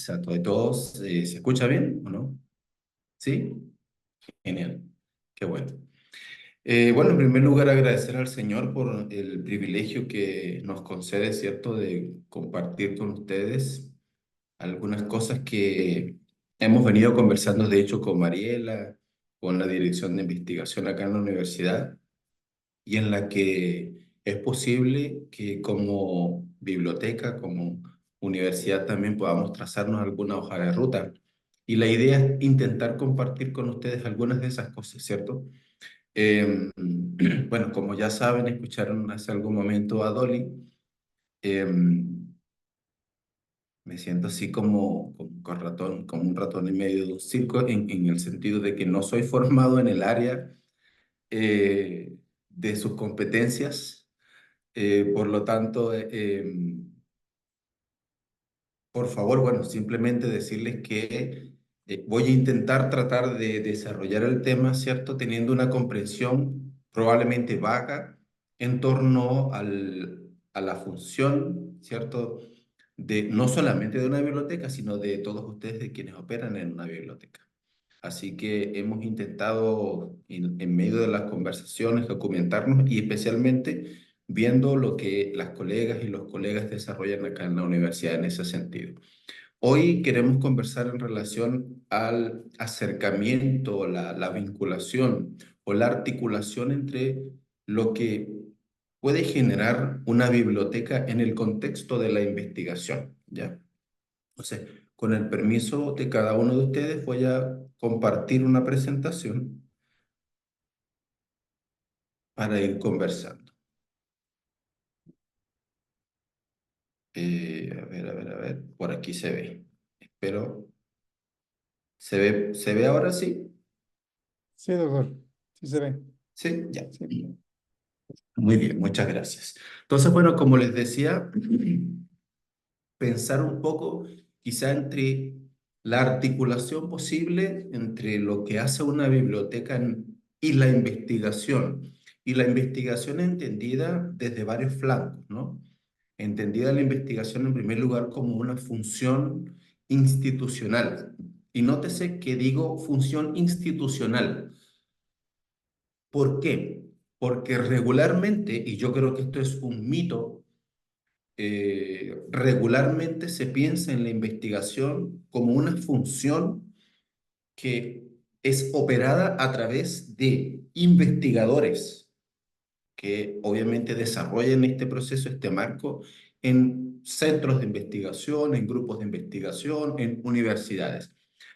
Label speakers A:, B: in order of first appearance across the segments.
A: Exacto. ¿De todos se escucha bien o no? ¿Sí? Genial. Qué bueno. Bueno, en primer lugar, agradecer al Señor por el privilegio que nos concede, ¿cierto?, de compartir con ustedes algunas cosas que hemos venido conversando, de hecho, con Mariela, con la dirección de investigación acá en la universidad, y en la que es posible que como biblioteca, como universidad también podamos trazarnos alguna hoja de ruta. Y la idea es intentar compartir con ustedes algunas de esas cosas, ¿cierto? Bueno, como ya saben, escucharon hace algún momento a Dolly. Me siento así con ratón, como un ratón en medio de un circo, en el sentido de que no soy formado en el área eh, de sus competencias. Por lo tanto, por favor, bueno, simplemente decirles que voy a intentar tratar de desarrollar el tema, ¿cierto? Teniendo una comprensión probablemente vaga en torno a la función, ¿cierto? De no solamente de una biblioteca, sino de todos ustedes, de quienes operan en una biblioteca. Así que hemos intentado, en medio de las conversaciones, documentarnos y especialmente viendo lo que las colegas y los colegas desarrollan acá en la universidad en ese sentido. Hoy queremos conversar en relación al acercamiento, la vinculación o la articulación entre lo que puede generar una biblioteca en el contexto de la investigación, ¿ya? Entonces, con el permiso de cada uno de ustedes, voy a compartir una presentación para ir conversando. A ver, por aquí se ve. Espero, ¿se ve ahora sí?
B: Sí, doctor, sí se ve.
A: Sí, ya.
B: Sí.
A: Muy bien, muchas gracias. Entonces, bueno, como les decía, pensar un poco quizá entre la articulación posible entre lo que hace una biblioteca y la investigación. Y la investigación entendida desde varios flancos, ¿no? Entendida la investigación en primer lugar como una función institucional. Y nótese que digo función institucional. ¿Por qué? Porque regularmente, y yo creo que esto es un mito, regularmente se piensa en la investigación como una función que es operada a través de investigadores que obviamente desarrollan este proceso, este marco, en centros de investigación, en grupos de investigación, en universidades.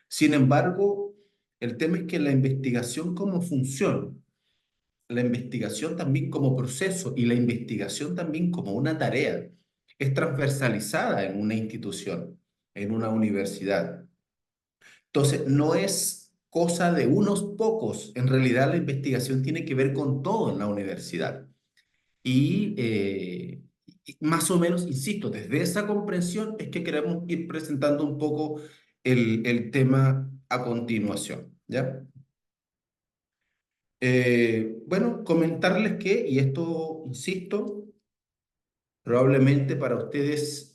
A: Sin embargo, el tema es que la investigación como función, la investigación también como proceso y la investigación también como una tarea es transversalizada en una institución, en una universidad. Entonces, no es cosa de unos pocos. En realidad, la investigación tiene que ver con todo en la universidad. Y más o menos, insisto, desde esa comprensión es que queremos ir presentando un poco el tema a continuación, ¿ya? Bueno, comentarles que, y esto, insisto, probablemente para ustedes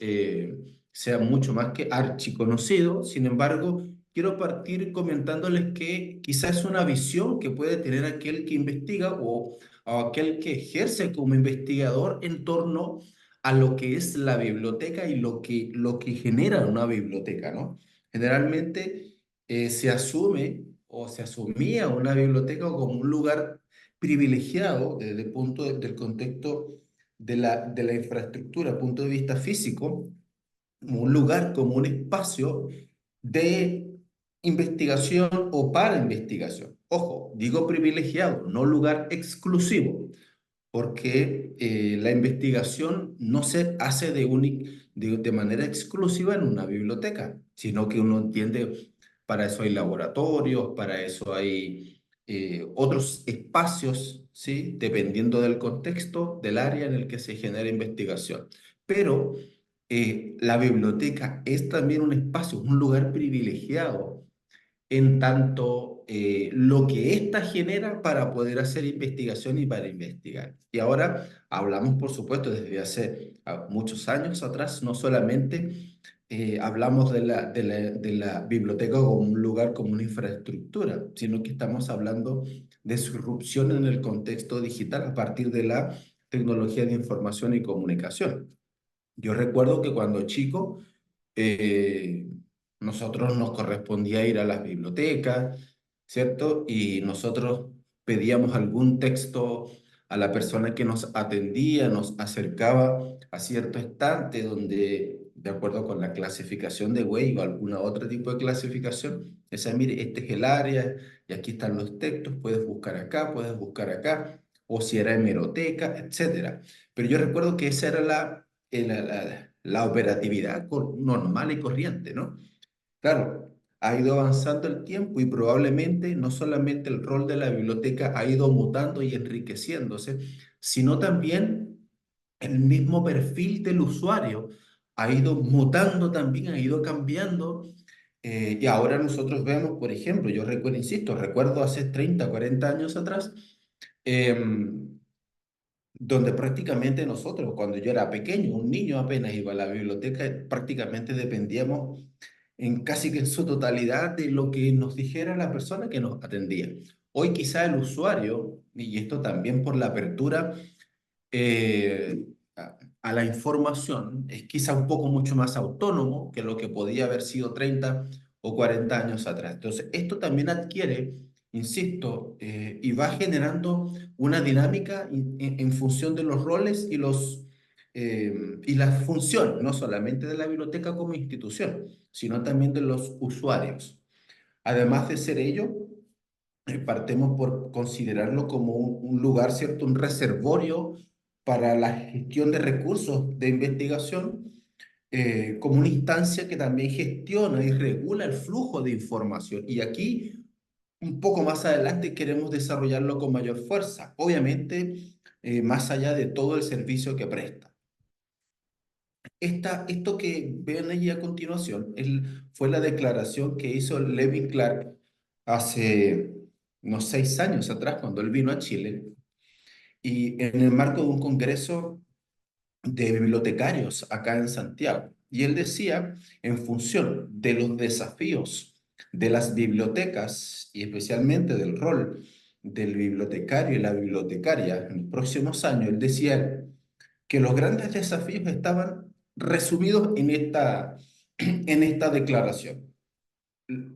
A: sea mucho más que archiconocido. Sin embargo, quiero partir comentándoles que quizás es una visión que puede tener aquel que investiga o aquel que ejerce como investigador en torno a lo que es la biblioteca y lo que genera una biblioteca, ¿no? Generalmente se asume o se asumía una biblioteca como un lugar privilegiado desde el punto del contexto de la infraestructura, punto de vista físico, como un lugar, como un espacio de investigación o para investigación. Ojo, digo privilegiado, no lugar exclusivo, porque la investigación no se hace de manera exclusiva en una biblioteca, sino que uno entiende, para eso hay laboratorios, para eso hay otros espacios, ¿sí? Dependiendo del contexto, del área en el que se genera investigación. Pero la biblioteca es también un espacio, un lugar privilegiado en tanto lo que ésta genera para poder hacer investigación y para investigar. Y ahora hablamos, por supuesto, desde hace muchos años atrás, no solamente hablamos de la biblioteca como un lugar, como una infraestructura, sino que estamos hablando de su irrupción en el contexto digital a partir de la tecnología de información y comunicación. Yo recuerdo que cuando chico, eh, nosotros nos correspondía ir a las bibliotecas, ¿cierto? Y nosotros pedíamos algún texto a la persona que nos atendía, nos acercaba a cierto estante donde, de acuerdo con la clasificación de Weill o alguna otro tipo de clasificación, decía, mire, este es el área y aquí están los textos, puedes buscar acá, o si era hemeroteca, etcétera. Pero yo recuerdo que esa era la operatividad normal y corriente, ¿no? Claro, ha ido avanzando el tiempo y probablemente no solamente el rol de la biblioteca ha ido mutando y enriqueciéndose, sino también el mismo perfil del usuario ha ido mutando también, ha ido cambiando. Y ahora nosotros vemos, por ejemplo, yo recuerdo, insisto, recuerdo hace 30, 40 años atrás, em, donde prácticamente nosotros, cuando yo era pequeño, un niño apenas iba a la biblioteca, prácticamente dependíamos en casi que en su totalidad de lo que nos dijera la persona que nos atendía. Hoy quizá el usuario, y esto también por la apertura eh, a la información, es quizá un poco mucho más autónomo que lo que podía haber sido 30 o 40 años atrás. Entonces, esto también adquiere, insisto, y va generando una dinámica en función de los roles y las funciones, no solamente de la biblioteca como institución, sino también de los usuarios. Además de ser ello, partemos por considerarlo como un lugar, ¿cierto? Un reservorio para la gestión de recursos de investigación, como una instancia que también gestiona y regula el flujo de información. Y aquí, un poco más adelante, queremos desarrollarlo con mayor fuerza, obviamente, más allá de todo el servicio que presta. Esto que ven allí a continuación fue la declaración que hizo Levin Clark hace unos 6 años atrás, cuando él vino a Chile, y en el marco de un congreso de bibliotecarios acá en Santiago. Y él decía, en función de los desafíos de las bibliotecas y especialmente del rol del bibliotecario y la bibliotecaria en los próximos años, él decía que los grandes desafíos estaban resumidos en esta declaración.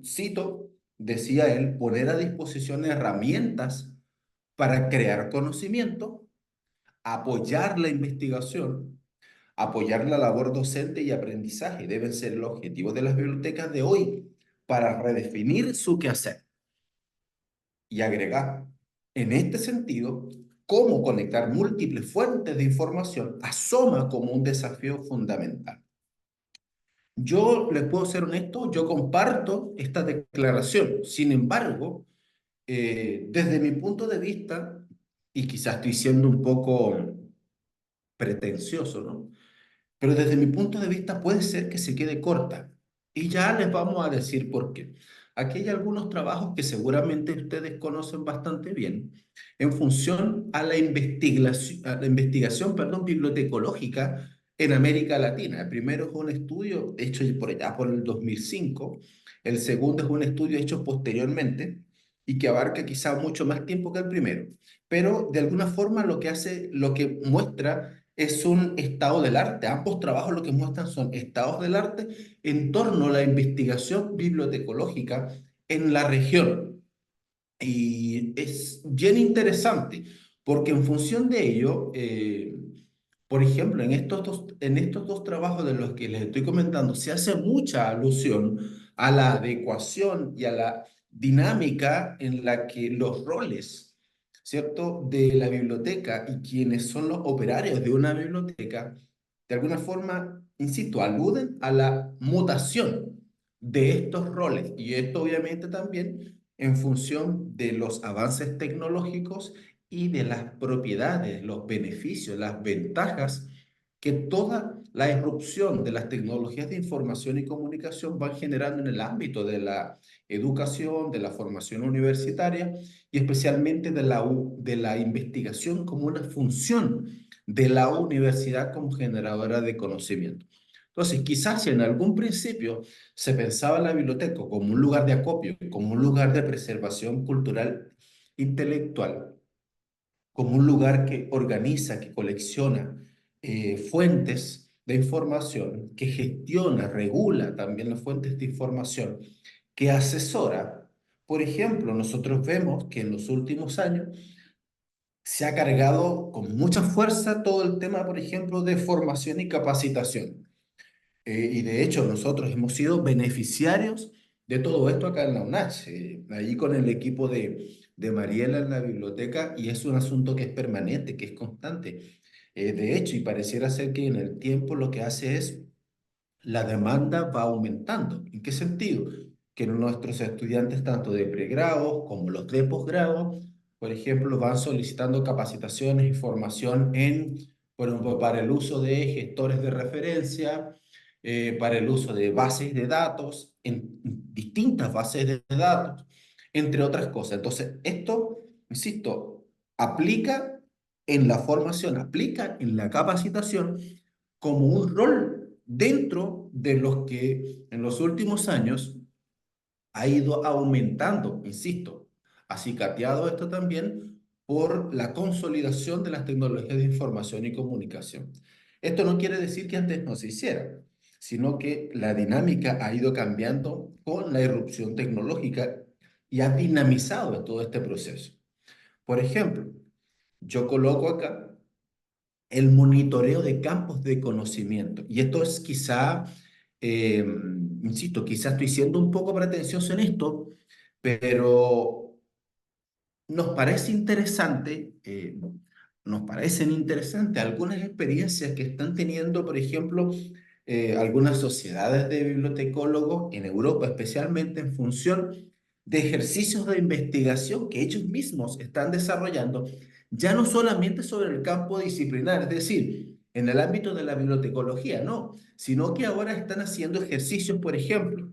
A: Cito, decía él, poner a disposición herramientas para crear conocimiento, apoyar la investigación, apoyar la labor docente y aprendizaje. Deben ser el objetivo de las bibliotecas de hoy para redefinir su quehacer. Y agregar, en este sentido, cómo conectar múltiples fuentes de información asoma como un desafío fundamental. Yo les puedo ser honesto, yo comparto esta declaración. Sin embargo, desde mi punto de vista, y quizás estoy siendo un poco pretencioso, ¿no? Pero desde mi punto de vista puede ser que se quede corta. Y ya les vamos a decir por qué. Aquí hay algunos trabajos que seguramente ustedes conocen bastante bien en función a la investigación, perdón, bibliotecológica en América Latina. El primero es un estudio hecho por allá por el 2005. El segundo es un estudio hecho posteriormente y que abarca quizá mucho más tiempo que el primero. Pero de alguna forma lo que hace, lo que muestra es un estado del arte. Ambos trabajos lo que muestran son estados del arte en torno a la investigación bibliotecológica en la región. Y es bien interesante porque en función de ello, por ejemplo, en estos dos trabajos de los que les estoy comentando, se hace mucha alusión a la adecuación y a la dinámica en la que los roles, ¿cierto?, de la biblioteca y quienes son los operarios de una biblioteca, de alguna forma, insisto, aluden a la mutación de estos roles. Y esto obviamente también en función de los avances tecnológicos y de las propiedades, los beneficios, las ventajas que toda la irrupción de las tecnologías de información y comunicación van generando en el ámbito de la educación, de la formación universitaria y especialmente de la investigación como una función de la universidad como generadora de conocimiento. Entonces, quizás si en algún principio se pensaba la biblioteca como un lugar de acopio, como un lugar de preservación cultural intelectual, como un lugar que organiza, que colecciona fuentes de información, que gestiona, regula también las fuentes de información, que asesora. Por ejemplo, nosotros vemos que en los últimos años se ha cargado con mucha fuerza todo el tema, por ejemplo, de formación y capacitación. Y de hecho, nosotros hemos sido beneficiarios de todo esto acá en la UNACH, allí con el equipo de Mariela en la biblioteca, y es un asunto que es permanente, que es constante. De hecho, y pareciera ser que en el tiempo lo que hace es la demanda va aumentando. ¿En qué sentido? Que nuestros estudiantes, tanto de pregrado como los de posgrado, por ejemplo, van solicitando capacitaciones y formación en, por ejemplo, para el uso de gestores de referencia, para el uso de bases de datos, en distintas bases de datos, entre otras cosas. Entonces, esto, insisto, aplica en la formación, aplica en la capacitación como un rol dentro de los que en los últimos años ha ido aumentando, insisto, acicateado esto también por la consolidación de las tecnologías de información y comunicación. Esto no quiere decir que antes no se hiciera, sino que la dinámica ha ido cambiando con la irrupción tecnológica y ha dinamizado todo este proceso. Por ejemplo, yo coloco acá el monitoreo de campos de conocimiento. Y esto es quizá, eh, insisto, quizá estoy siendo un poco pretencioso en esto, pero nos parece interesante, nos parecen interesantes algunas experiencias que están teniendo, por ejemplo, algunas sociedades de bibliotecólogos en Europa, especialmente en función de ejercicios de investigación que ellos mismos están desarrollando, ya no solamente sobre el campo disciplinar, es decir, en el ámbito de la bibliotecología, no, sino que ahora están haciendo ejercicios, por ejemplo,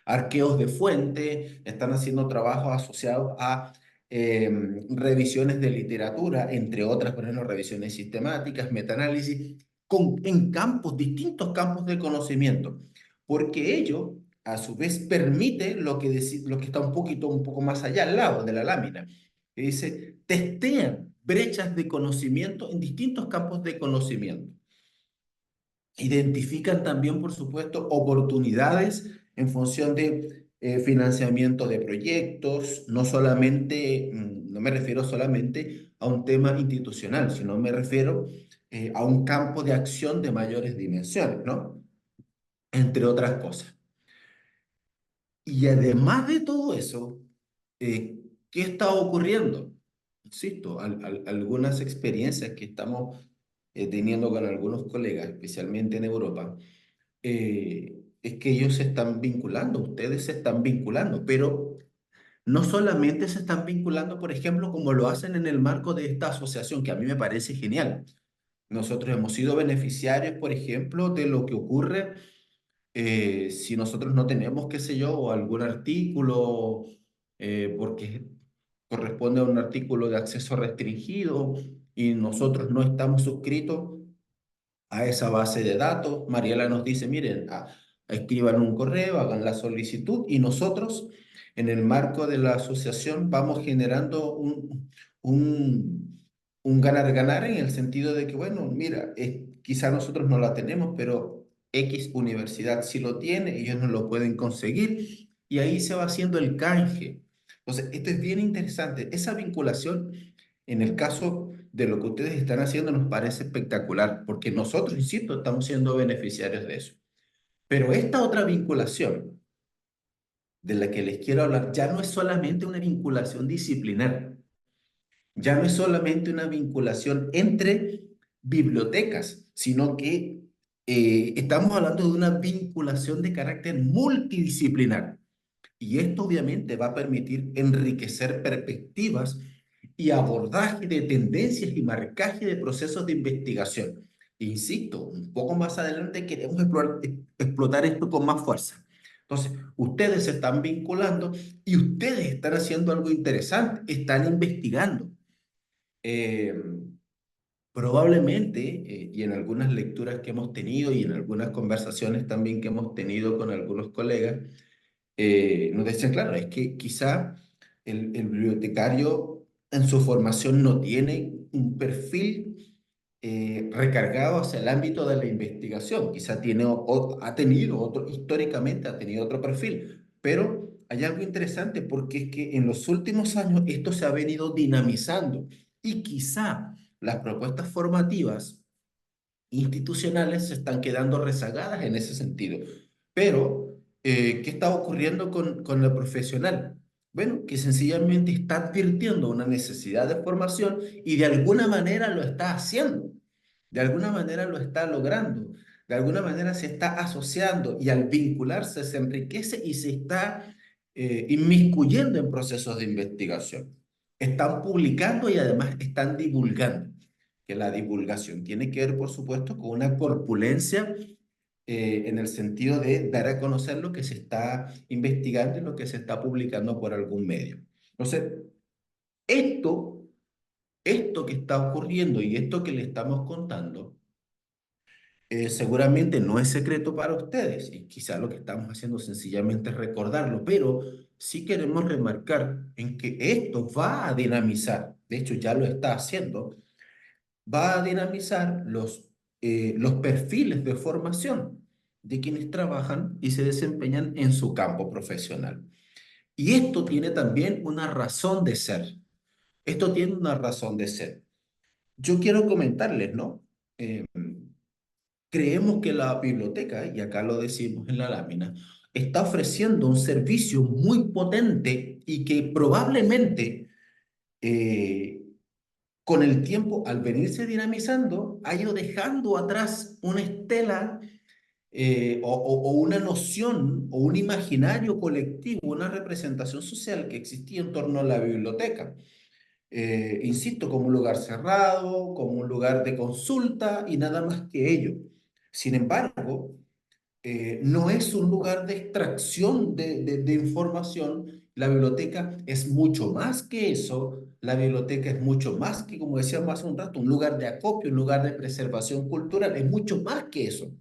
A: arqueos de fuente, están haciendo trabajos asociados a revisiones de literatura, entre otras, por ejemplo, revisiones sistemáticas, metaanálisis, en campos, distintos campos de conocimiento, porque ello, a su vez, permite lo que está un poco más allá, al lado de la lámina, que dice, testean brechas de conocimiento en distintos campos de conocimiento. Identifican también, por supuesto, oportunidades en función de financiamiento de proyectos, no solamente, no me refiero solamente a un tema institucional, sino me refiero a un campo de acción de mayores dimensiones, ¿no? Entre otras cosas. Y además de todo eso, ¿qué está ocurriendo? Insisto, algunas experiencias que estamos teniendo con algunos colegas, especialmente en Europa, es que ellos se están vinculando, ustedes se están vinculando, pero no solamente se están vinculando, por ejemplo, como lo hacen en el marco de esta asociación, que a mí me parece genial. Nosotros hemos sido beneficiarios, por ejemplo, de lo que ocurre si nosotros no tenemos, qué sé yo, algún artículo, porque corresponde a un artículo de acceso restringido y nosotros no estamos suscritos a esa base de datos. Mariela nos dice, miren, escriban un correo, hagan la solicitud y nosotros, en el marco de la asociación, vamos generando un, un ganar-ganar en el sentido de que, bueno, mira, quizá nosotros no la tenemos, pero X universidad sí lo tiene, ellos no lo pueden conseguir y ahí se va haciendo el canje. Entonces, esto es bien interesante. Esa vinculación en el caso de lo que ustedes están haciendo nos parece espectacular, porque nosotros, insisto, estamos siendo beneficiarios de eso. Pero esta otra vinculación de la que les quiero hablar ya no es solamente una vinculación disciplinar, ya no es solamente una vinculación entre bibliotecas, sino que estamos hablando de una vinculación de carácter multidisciplinar. Y esto obviamente va a permitir enriquecer perspectivas y abordaje de tendencias y marcaje de procesos de investigación. Insisto, un poco más adelante queremos explotar esto con más fuerza. Entonces, ustedes se están vinculando y ustedes están haciendo algo interesante, están investigando. Eh, Probablemente, y en algunas lecturas que hemos tenido y en algunas conversaciones también que hemos tenido con algunos colegas, nos decían, claro, es que quizá el bibliotecario en su formación no tiene un perfil recargado hacia el ámbito de la investigación, quizá tiene ha tenido otro, históricamente ha tenido otro perfil, pero hay algo interesante porque es que en los últimos años esto se ha venido dinamizando y quizá las propuestas formativas institucionales se están quedando rezagadas en ese sentido. Pero, ¿qué está ocurriendo con el profesional? Bueno, que sencillamente está advirtiendo una necesidad de formación y de alguna manera lo está haciendo, de alguna manera lo está logrando, de alguna manera se está asociando y al vincularse se enriquece y se está inmiscuyendo en procesos de investigación. Están publicando y además están divulgando, que la divulgación tiene que ver, por supuesto, con una corpulencia en el sentido de dar a conocer lo que se está investigando y lo que se está publicando por algún medio. Entonces, esto, esto que está ocurriendo y esto que le estamos contando, seguramente no es secreto para ustedes y quizá lo que estamos haciendo sencillamente es recordarlo, pero sí queremos remarcar en que esto va a dinamizar, de hecho ya lo está haciendo, va a dinamizar los perfiles de formación de quienes trabajan y se desempeñan en su campo profesional. Y esto tiene también una razón de ser. Esto tiene una razón de ser. Yo quiero comentarles, ¿no? Eh, Creemos que la biblioteca, y acá lo decimos en la lámina, está ofreciendo un servicio muy potente y que probablemente eh, con el tiempo, al venirse dinamizando, ha ido dejando atrás una estela o una noción o un imaginario colectivo, una representación social que existía en torno a la biblioteca. Insisto, como un lugar cerrado, como un lugar de consulta y nada más que ello. Sin embargo, no es un lugar de extracción de información. La biblioteca es mucho más que eso. La biblioteca es mucho más que, como decíamos hace un rato, un lugar de acopio, un lugar de preservación cultural. Es mucho más que eso.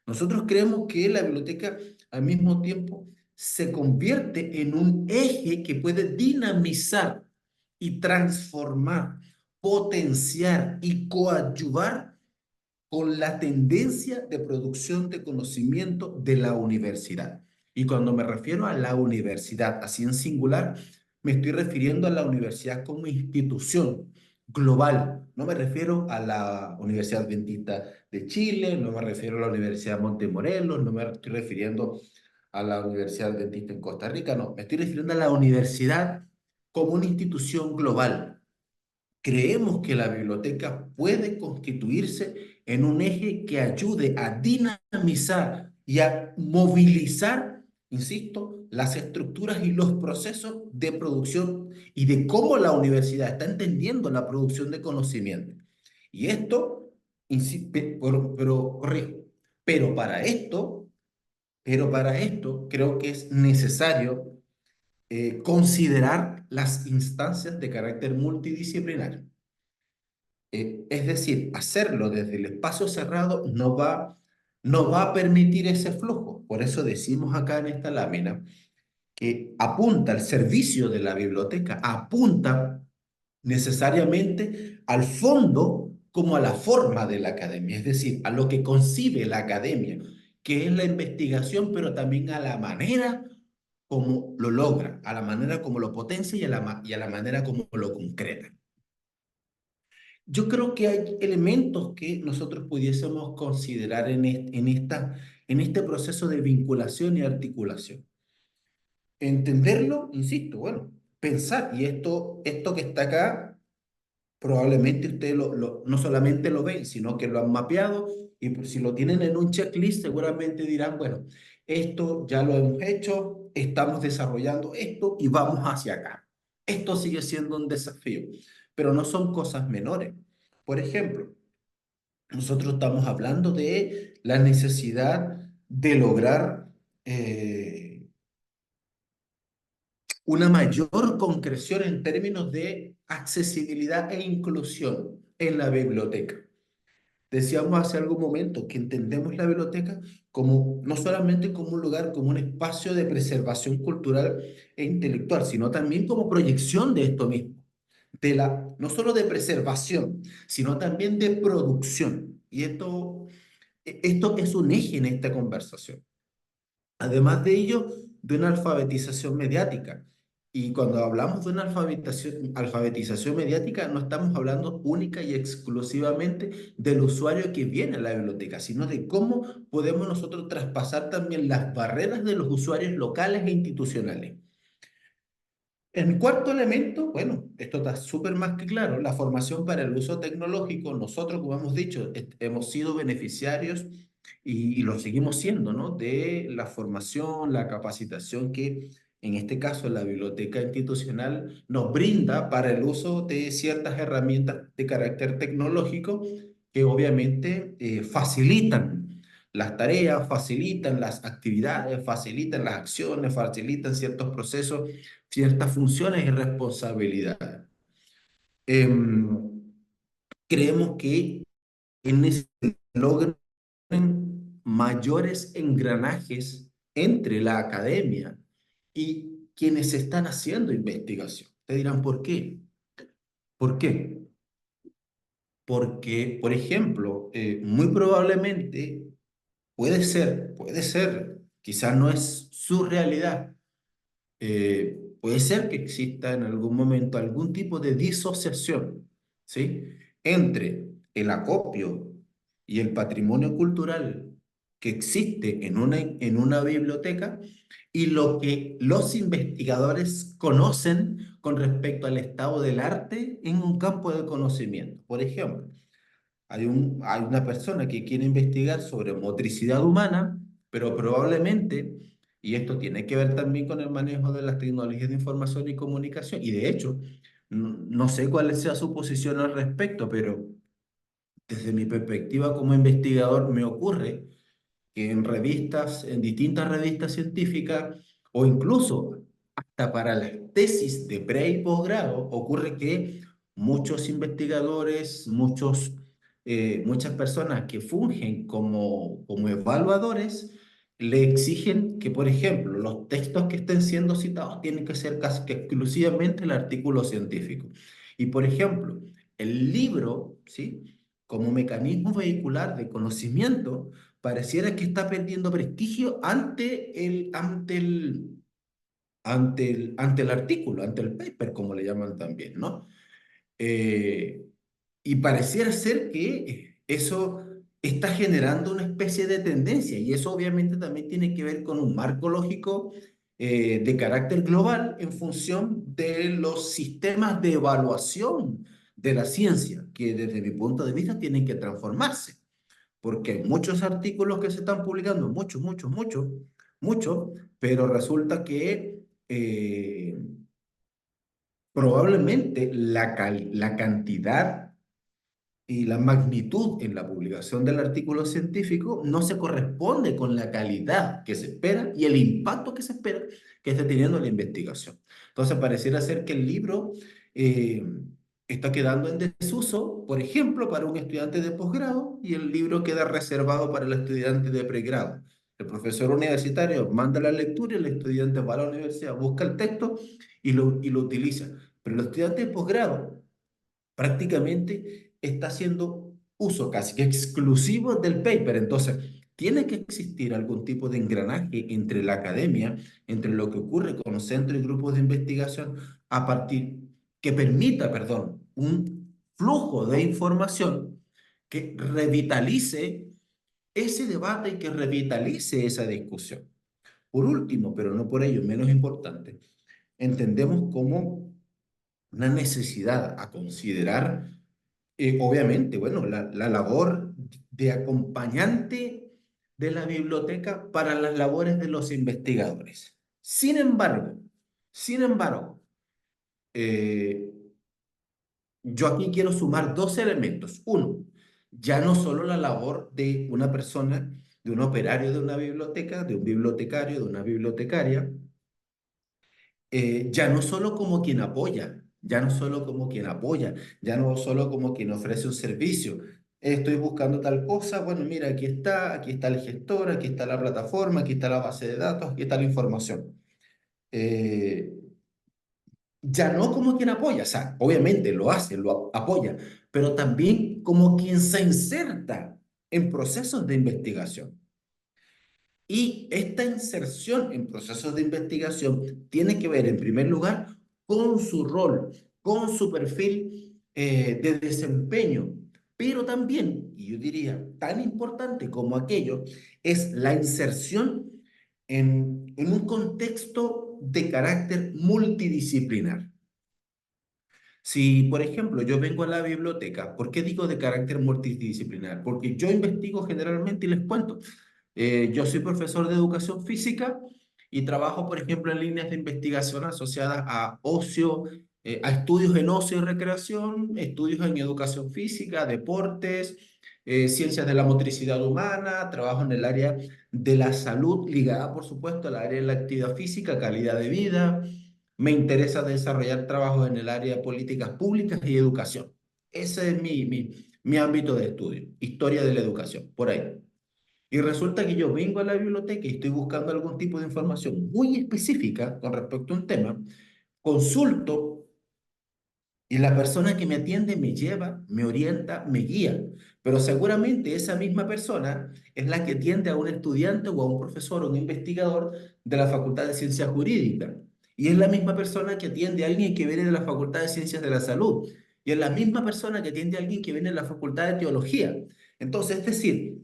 A: Nosotros creemos que la biblioteca al mismo tiempo se convierte en un eje que puede dinamizar y transformar, potenciar y coadyuvar con la tendencia de producción de conocimiento de la universidad. Y cuando me refiero a la universidad, así en singular, me estoy refiriendo a la universidad como institución global. No me refiero a la Universidad Adventista de Chile, no me refiero a la Universidad Montemorelos, no me estoy refiriendo a la Universidad Adventista en Costa Rica, no, me estoy refiriendo a la universidad como una institución global. Creemos que la biblioteca puede constituirse en un eje que ayude a dinamizar y a movilizar, insisto, las estructuras y los procesos de producción y de cómo la universidad está entendiendo la producción de conocimiento. Y esto, corrijo, pero para esto, pero para esto creo que es necesario considerar las instancias de carácter multidisciplinario. Es decir, hacerlo desde el espacio cerrado no va a permitir ese flujo. Por eso decimos acá en esta lámina que apunta al servicio de la biblioteca, apunta necesariamente al fondo como a la forma de la academia, es decir, a lo que concibe la academia, que es la investigación, pero también a la manera como lo logra, a la manera como lo potencia y a la manera como lo concreta. Yo creo que hay elementos que nosotros pudiésemos considerar en este proceso de vinculación y articulación. Entenderlo, insisto, bueno, pensar, y esto que está acá, probablemente ustedes no solamente lo ven, sino que lo han mapeado, y pues si lo tienen en un checklist, seguramente dirán, bueno, esto ya lo hemos hecho, estamos desarrollando esto y vamos hacia acá. Esto sigue siendo un desafío, pero no son cosas menores. Por ejemplo, nosotros estamos hablando de la necesidad de lograr una mayor concreción en términos de accesibilidad e inclusión. en la biblioteca. Decíamos hace algún momento que entendemos la biblioteca como no solamente como un lugar, como un espacio de preservación cultural e intelectual, sino también como proyección de esto mismo, no solo de preservación, sino también de producción. Y esto es un eje en esta conversación. Además de ello, de una alfabetización mediática. Y cuando hablamos de una alfabetización mediática, no estamos hablando única y exclusivamente del usuario que viene a la biblioteca, sino de cómo podemos nosotros traspasar también las barreras de los usuarios locales e institucionales. El cuarto elemento, bueno, esto está súper más que claro, la formación para el uso tecnológico. Nosotros, como hemos dicho, hemos sido beneficiarios y lo seguimos siendo, ¿no? De la formación, la capacitación que, en este caso, la biblioteca institucional nos brinda para el uso de ciertas herramientas de carácter tecnológico que obviamente facilitan las tareas, facilitan las actividades, facilitan las acciones, facilitan ciertos procesos, ciertas funciones y responsabilidades. Em, Creemos que en ese logran mayores engranajes entre la academia y quienes están haciendo investigación. Te dirán, ¿por qué? ¿Por qué? Porque, por ejemplo, muy probablemente puede ser, quizás no es su realidad. Puede ser que exista en algún momento algún tipo de disociación, ¿sí? Entre el acopio y el patrimonio cultural que existe en una biblioteca y lo que los investigadores conocen con respecto al estado del arte en un campo de conocimiento. Por ejemplo, hay una persona que quiere investigar sobre motricidad humana, pero probablemente, y esto tiene que ver también con el manejo de las tecnologías de información y comunicación, y de hecho, no sé cuál sea su posición al respecto, pero desde mi perspectiva como investigador me ocurre que en revistas, en distintas revistas científicas, o incluso hasta para las tesis de pre y posgrado, ocurre que muchos investigadores, muchas personas que fungen como evaluadores, le exigen que, por ejemplo, los textos que estén siendo citados tienen que ser casi que exclusivamente el artículo científico. Y, por ejemplo, el libro, ¿sí? Como mecanismo vehicular de conocimiento, pareciera que está perdiendo prestigio ante el artículo, ante el paper, como le llaman también, ¿no? Eh, y pareciera ser que eso está generando una especie de tendencia y eso obviamente también tiene que ver con un marco lógico de carácter global en función de los sistemas de evaluación de la ciencia, que desde mi punto de vista tienen que transformarse porque hay muchos artículos que se están publicando, muchos, pero resulta que probablemente la cantidad y la magnitud en la publicación del artículo científico no se corresponde con la calidad que se espera y el impacto que se espera que esté teniendo la investigación. Entonces, pareciera ser que el libro eh, está quedando en desuso, por ejemplo, para un estudiante de posgrado y el libro queda reservado para el estudiante de pregrado. El profesor universitario manda la lectura y el estudiante va a la universidad, busca el texto y lo utiliza. Pero el estudiante de posgrado prácticamente está haciendo uso casi que exclusivo del paper. Entonces, tiene que existir algún tipo de engranaje entre la academia, entre lo que ocurre con los centros y grupos de investigación, a partir que permita, perdón, un flujo de información que revitalice ese debate y que revitalice esa discusión. Por último, pero no por ello menos importante, entendemos como una necesidad a considerar obviamente, bueno, la labor de acompañante de la biblioteca para las labores de los investigadores. Sin embargo, eh, yo aquí quiero sumar dos elementos. Uno, ya no solo la labor de una persona, de un operario de una biblioteca, de un bibliotecario, de una bibliotecaria, ya no solo como quien apoya. ya no solo como quien apoya, ya no solo como quien ofrece un servicio. Estoy buscando tal cosa, bueno, mira, aquí está el gestor, aquí está la plataforma, aquí está la base de datos, aquí está la información. Eh, ya no como quien apoya, o sea, obviamente lo hace, apoya, pero también como quien se inserta en procesos de investigación. Y esta inserción en procesos de investigación tiene que ver, en primer lugar, con su rol, con su perfil de desempeño, pero también, y yo diría, tan importante como aquello, es la inserción en un contexto de carácter multidisciplinar. Si, por ejemplo, yo vengo a la biblioteca, ¿por qué digo de carácter multidisciplinar? Porque yo investigo generalmente y les cuento. Yo soy profesor de educación física y trabajo, por ejemplo, en líneas de investigación asociadas a ocio, a estudios en ocio y recreación, estudios en educación física, deportes, ciencias de la motricidad humana, trabajo en el área de la salud ligada, por supuesto, al área de la actividad física, calidad de vida. Me interesa desarrollar trabajos en el área de políticas públicas y educación. Ese es mi ámbito de estudio, historia de la educación, por ahí. Y resulta que yo vengo a la biblioteca y estoy buscando algún tipo de información muy específica con respecto a un tema, consulto y la persona que me atiende me lleva, me orienta, me guía. Pero seguramente esa misma persona es la que atiende a un estudiante o a un profesor o un investigador de la Facultad de Ciencias Jurídicas. Y es la misma persona que atiende a alguien que viene de la Facultad de Ciencias de la Salud. Y es la misma persona que atiende a alguien que viene de la Facultad de Teología. Entonces, es decir,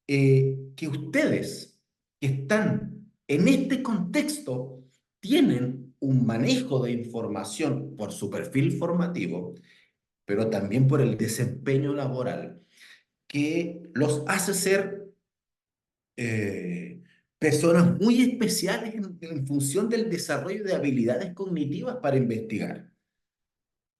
A: que ustedes que están en este contexto tienen un manejo de información por su perfil formativo, pero también por el desempeño laboral, que los hace ser personas muy especiales en función del desarrollo de habilidades cognitivas para investigar.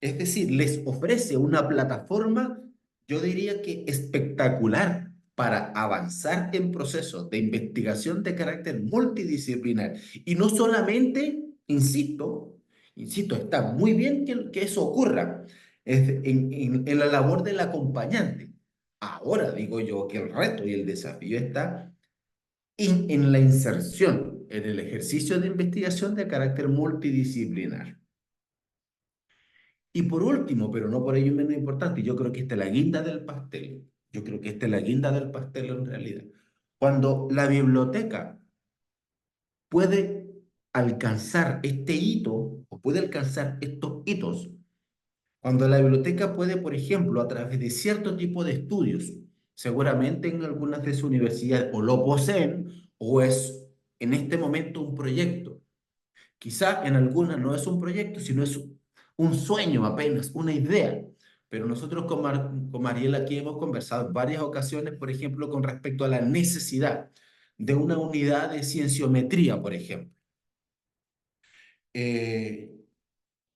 A: Es decir, les ofrece una plataforma, yo diría que espectacular para avanzar en procesos de investigación de carácter multidisciplinar. Y no solamente, insisto, está muy bien que eso ocurra en la labor del acompañante. Ahora digo yo que el reto y el desafío está en la inserción, en el ejercicio de investigación de carácter multidisciplinar. Y por último, pero no por ello menos importante, yo creo que esta es la guinda del pastel. Yo creo que esta es la guinda del pastel en realidad. Cuando la biblioteca puede alcanzar este hito o puede alcanzar estos hitos, cuando la biblioteca puede, por ejemplo, a través de cierto tipo de estudios, seguramente en algunas de sus universidades o lo poseen o es en este momento un proyecto. Quizá en algunas no es un proyecto, sino es un sueño apenas, una idea. Pero nosotros con Mariela aquí hemos conversado en varias ocasiones, por ejemplo, con respecto a la necesidad de una unidad de cienciometría, por ejemplo. Eh,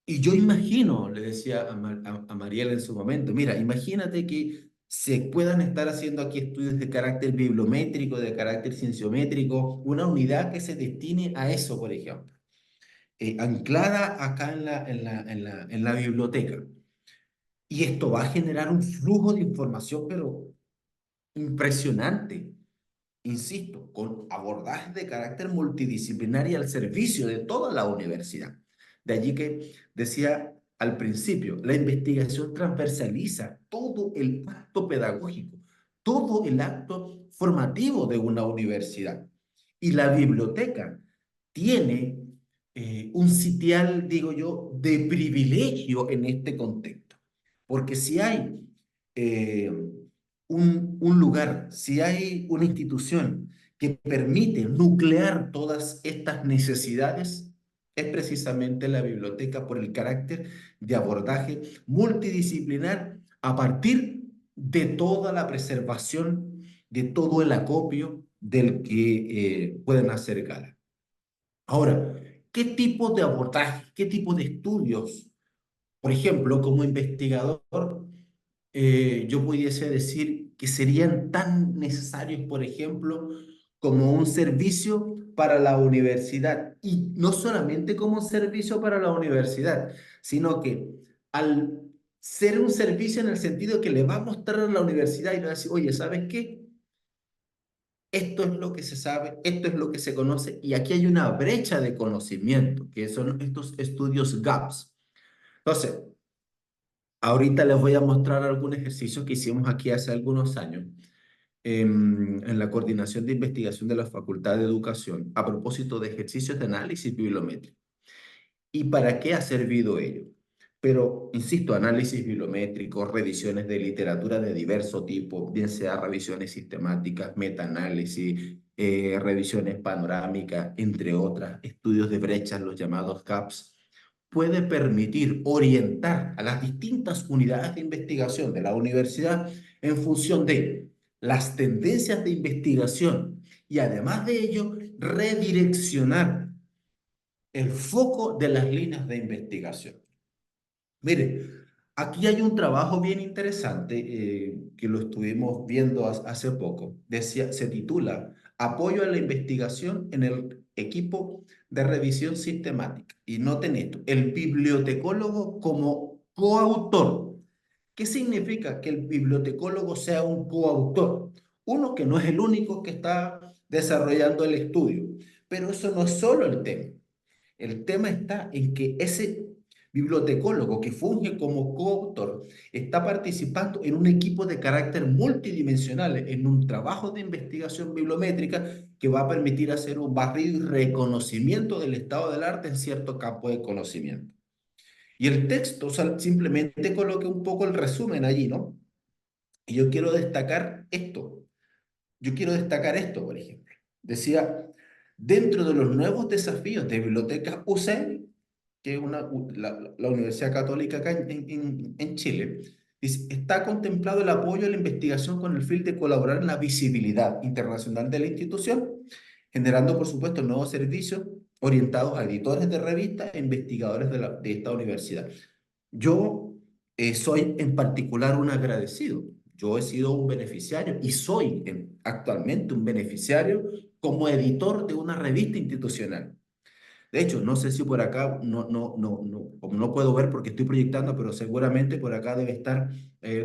A: y yo imagino, le decía a Mariela en su momento, mira, imagínate que se puedan estar haciendo aquí estudios de carácter bibliométrico, de carácter cienciométrico, una unidad que se destine a eso, por ejemplo, anclada acá en la biblioteca. Y esto va a generar un flujo de información, pero impresionante, insisto, con abordajes de carácter multidisciplinario al servicio de toda la universidad. De allí que decía al principio, la investigación transversaliza todo el acto pedagógico, todo el acto formativo de una universidad. Y la biblioteca tiene un sitial, digo yo, de privilegio en este contexto. Porque si hay eh, un lugar, si hay una institución que permite nuclear todas estas necesidades, es precisamente la biblioteca por el carácter de abordaje multidisciplinar a partir de toda la preservación, de todo el acopio del que pueden hacer gala. Ahora, ¿qué tipo de abordaje, qué tipo de estudios, por ejemplo, como investigador, yo pudiese decir que serían tan necesarios, por ejemplo, como un servicio para la universidad y no solamente como un servicio para la universidad, sino que al ser un servicio en el sentido que le va a mostrar a la universidad y le va a decir, oye, ¿sabes qué? Esto es lo que se sabe, esto es lo que se conoce y aquí hay una brecha de conocimiento, que son estos estudios gaps. Entonces, ahorita les voy a mostrar algún ejercicio que hicimos aquí hace algunos años en la coordinación de investigación de la Facultad de Educación a propósito de ejercicios de análisis bibliométrico. ¿Y para qué ha servido ello? Pero, insisto, análisis bibliométrico, revisiones de literatura de diverso tipo, bien sea revisiones sistemáticas, metaanálisis, revisiones panorámicas, entre otras, estudios de brechas, los llamados gaps, puede permitir orientar a las distintas unidades de investigación de la universidad en función de las tendencias de investigación y además de ello, redireccionar el foco de las líneas de investigación. Mire, aquí hay un trabajo bien interesante que lo estuvimos viendo hace poco. Decía, se titula Apoyo a la investigación en el equipo de revisión sistemática. Y noten esto, el bibliotecólogo como coautor. ¿Qué significa que el bibliotecólogo sea un coautor? Uno, que no es el único que está desarrollando el estudio, pero eso no es solo el tema. El tema está en que ese bibliotecólogo que funge como coautor está participando en un equipo de carácter multidimensional, en un trabajo de investigación bibliométrica que va a permitir hacer un barrido y reconocimiento del estado del arte en cierto campo de conocimiento. Y el texto, o sea, simplemente coloca un poco el resumen allí, ¿no? Y yo quiero destacar esto. Yo quiero destacar esto, por ejemplo. Decía, dentro de los nuevos desafíos de bibliotecas UCM, que es la Universidad Católica acá en Chile, dice, está contemplado el apoyo a la investigación con el fin de colaborar en la visibilidad internacional de la institución, generando, por supuesto, nuevos servicios orientados a editores de revistas e investigadores de esta universidad. Yo soy en particular un agradecido. Yo he sido un beneficiario y soy actualmente un beneficiario como editor de una revista institucional. De hecho, no sé si por acá, como no puedo ver porque estoy proyectando, pero seguramente por acá debe estar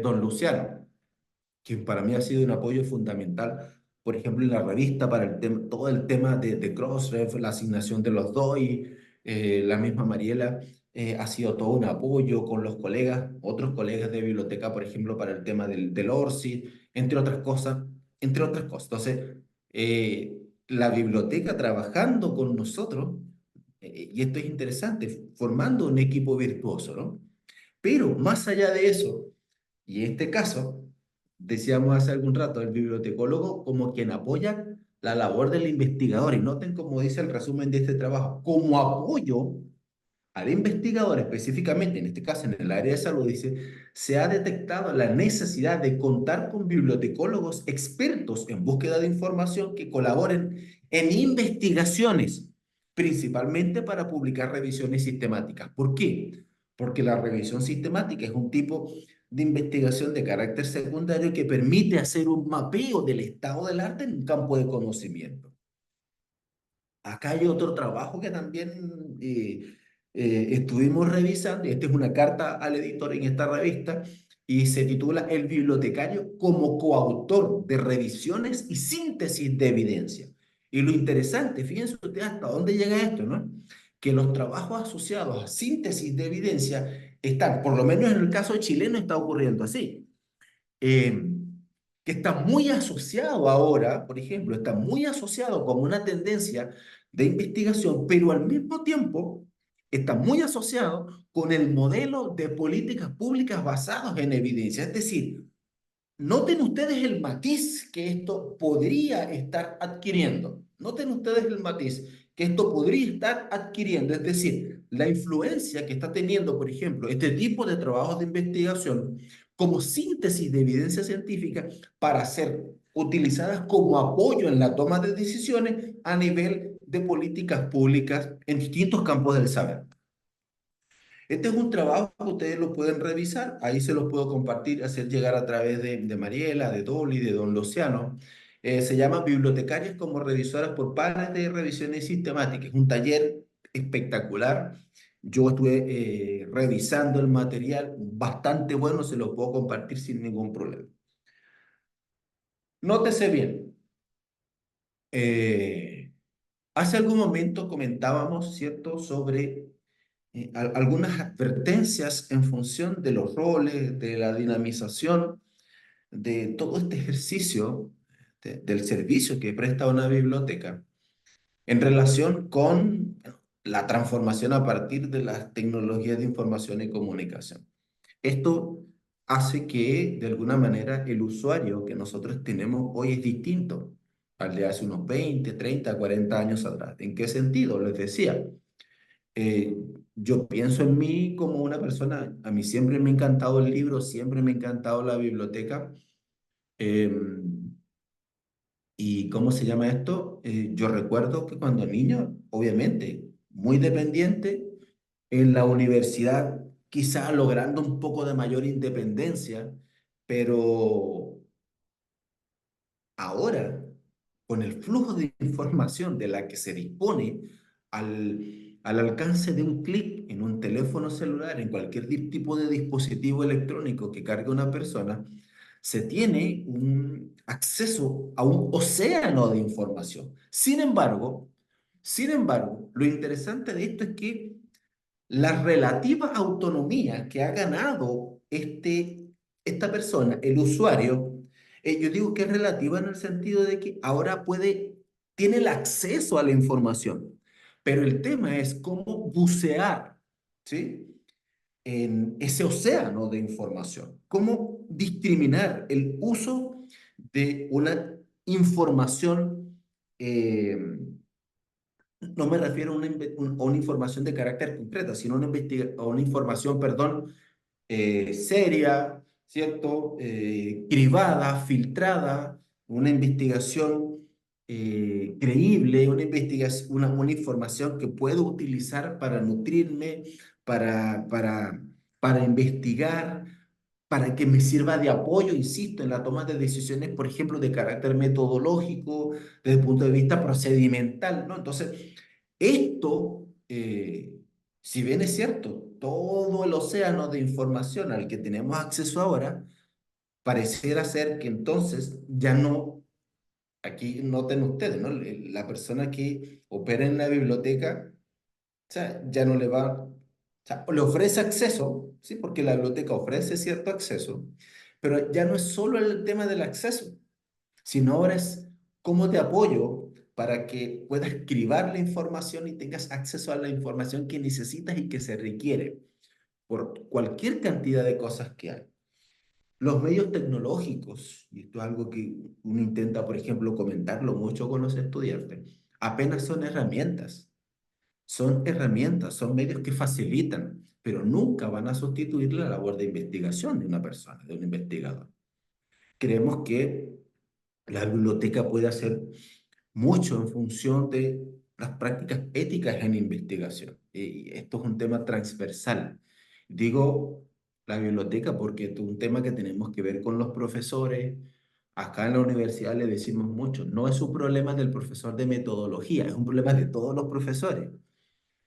A: don Luciano, que para mí ha sido un apoyo fundamental, por ejemplo, en la revista para el tema, todo el tema de Crossref, la asignación de los DOI, la misma Mariela ha sido todo un apoyo con los colegas, otros colegas de biblioteca, por ejemplo, para el tema del ORCID, entre otras cosas, entre otras cosas. Entonces, la biblioteca trabajando con nosotros, y esto es interesante, formando un equipo virtuoso, ¿no? Pero más allá de eso, y en este caso, decíamos hace algún rato, el bibliotecólogo como quien apoya la labor del investigador. Y noten cómo dice el resumen de este trabajo, como apoyo al investigador, específicamente en este caso en el área de salud, dice, se ha detectado la necesidad de contar con bibliotecólogos expertos en búsqueda de información que colaboren en investigaciones, principalmente para publicar revisiones sistemáticas. ¿Por qué? Porque la revisión sistemática es un tipo de investigación de carácter secundario que permite hacer un mapeo del estado del arte en un campo de conocimiento. Acá hay otro trabajo que también estuvimos revisando, y esta es una carta al editor en esta revista, y se titula El bibliotecario como coautor de revisiones y síntesis de evidencia. Y lo interesante, fíjense ustedes hasta dónde llega esto, ¿no? Que los trabajos asociados a síntesis de evidencia están, por lo menos en el caso chileno está ocurriendo así eh, que está muy asociado ahora, por ejemplo, está muy asociado como una tendencia de investigación, pero al mismo tiempo está muy asociado con el modelo de políticas públicas basados en evidencia. Es decir, noten ustedes el matiz que esto podría estar adquiriendo. Noten ustedes el matiz que esto podría estar adquiriendo. Es decir, la influencia que está teniendo, por ejemplo, este tipo de trabajos de investigación como síntesis de evidencia científica para ser utilizadas como apoyo en la toma de decisiones a nivel de políticas públicas en distintos campos del saber. Este es un trabajo que ustedes lo pueden revisar, ahí se los puedo compartir, hacer llegar a través de Mariela, de Dolly, de Don Luciano. Se llama Bibliotecarias como revisoras por pares de revisiones sistemáticas. Es un taller espectacular. Yo estuve revisando el material, bastante bueno, se lo puedo compartir sin ningún problema. Nótese bien, eh, hace algún momento comentábamos, ¿cierto?, sobre algunas advertencias en función de los roles, de la dinamización, de todo este ejercicio del servicio que presta una biblioteca en relación con bueno, la transformación a partir de las tecnologías de información y comunicación. Esto hace que, de alguna manera, el usuario que nosotros tenemos hoy es distinto al de hace unos 20, 30, 40 años atrás. ¿En qué sentido? Les decía, eh, yo pienso en mí como una persona, a mí siempre me ha encantado el libro, siempre me ha encantado la biblioteca. ¿Y cómo se llama esto? Yo recuerdo que cuando niño, obviamente, muy dependiente, en la universidad quizá logrando un poco de mayor independencia, pero ahora, con el flujo de información de la que se dispone al alcance de un clic en un teléfono celular, en cualquier tipo de dispositivo electrónico que cargue una persona, se tiene un acceso a un océano de información. Sin embargo, lo interesante de esto es que la relativa autonomía que ha ganado esta persona, el usuario, yo digo que es relativa en el sentido de que ahora tiene el acceso a la información, pero el tema es cómo bucear, ¿sí?, en ese océano de información, cómo discriminar el uso de una información eh, no me refiero a a una información de carácter concreta, sino a una información, perdón, seria, ¿cierto? Cribada, filtrada, una investigación creíble, una información que puedo utilizar para nutrirme, para investigar, para que me sirva de apoyo, insisto, en la toma de decisiones, por ejemplo, de carácter metodológico, desde el punto de vista procedimental, ¿no? Entonces, esto, si bien es cierto, todo el océano de información al que tenemos acceso ahora, pareciera ser que entonces ya no, aquí noten ustedes, ¿no? La persona que opera en la biblioteca, o sea, ya no le va, o sea, le ofrece acceso, ¿sí? Porque la biblioteca ofrece cierto acceso, pero ya no es solo el tema del acceso, sino ahora es cómo te apoyo para que puedas cribar la información y tengas acceso a la información que necesitas y que se requiere por cualquier cantidad de cosas que hay. Los medios tecnológicos, y esto es algo que uno intenta, por ejemplo, comentarlo mucho con los estudiantes, apenas son herramientas, son medios que facilitan, pero nunca van a sustituir la labor de investigación de una persona, de un investigador. Creemos que la biblioteca puede hacer mucho en función de las prácticas éticas en investigación. Y esto es un tema transversal. Digo la biblioteca porque es un tema que tenemos que ver con los profesores. Acá en la universidad le decimos mucho, no es un problema del profesor de metodología, es un problema de todos los profesores,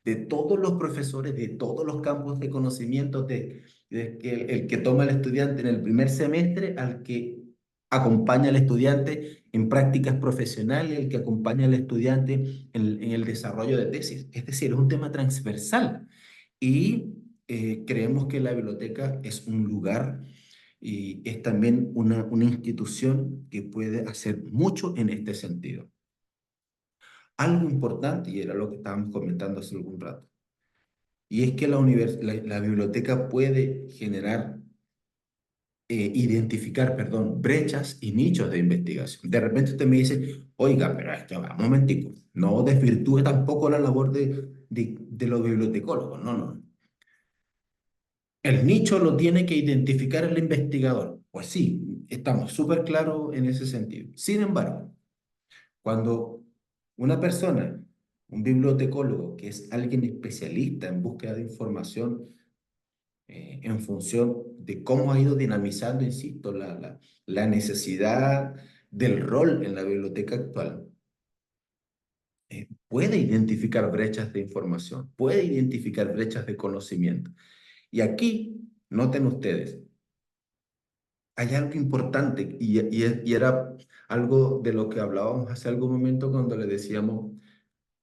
A: de todos los campos de conocimiento, de que el que toma el estudiante en el primer semestre al que acompaña al estudiante en prácticas profesionales, el que acompaña al estudiante en el desarrollo de tesis. Es decir, es un tema transversal y creemos que la biblioteca es un lugar y es también una institución que puede hacer mucho en este sentido. Algo importante, y era lo que estábamos comentando hace algún rato, y es que la biblioteca puede identificar, perdón, brechas y nichos de investigación. De repente usted me dice, oiga, pero esto, va, un momentico, no desvirtúe tampoco la labor de los bibliotecólogos. No, no. El nicho lo tiene que identificar el investigador. Pues sí, estamos súper claros en ese sentido. Sin embargo, cuando una persona, un bibliotecólogo, que es alguien especialista en búsqueda de información, en función de cómo ha ido dinamizando, insisto, la necesidad del rol en la biblioteca actual, puede identificar brechas de información, puede identificar brechas de conocimiento. Y aquí, noten ustedes, hay algo importante y era algo de lo que hablábamos hace algún momento cuando le decíamos,